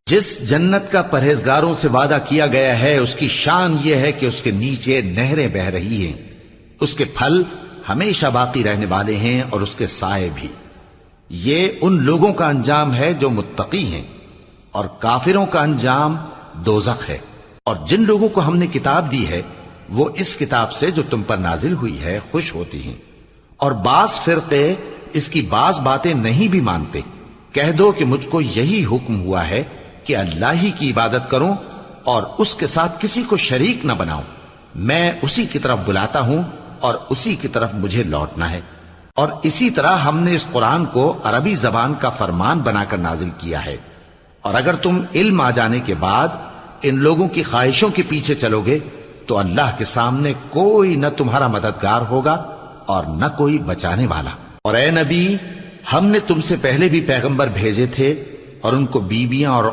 جس جنت کا پرہیزگاروں سے وعدہ کیا گیا ہے اس کی شان یہ ہے کہ اس کے نیچے نہریں بہ رہی ہیں، اس کے پھل ہمیشہ باقی رہنے والے ہیں اور اس کے سائے بھی۔ یہ ان لوگوں کا انجام ہے جو متقی ہیں، اور کافروں کا انجام دوزخ ہے۔ اور جن لوگوں کو ہم نے کتاب دی ہے وہ اس کتاب سے جو تم پر نازل ہوئی ہے خوش ہوتی ہیں، اور بعض فرقے اس کی بعض باتیں نہیں بھی مانتے۔ کہہ دو کہ مجھ کو یہی حکم ہوا ہے کہ اللہ ہی کی عبادت کروں اور اس کے ساتھ کسی کو شریک نہ بناؤں۔ میں اسی کی طرف بلاتا ہوں اور اسی کی طرف مجھے لوٹنا ہے۔ اور اسی طرح ہم نے اس قرآن کو عربی زبان کا فرمان بنا کر نازل کیا ہے۔ اور اگر تم علم آ جانے کے بعد ان لوگوں کی خواہشوں کے پیچھے چلو گے تو اللہ کے سامنے کوئی نہ تمہارا مددگار ہوگا اور نہ کوئی بچانے والا۔ اور اے نبی، ہم نے تم سے پہلے بھی پیغمبر بھیجے تھے اور ان کو بیویاں اور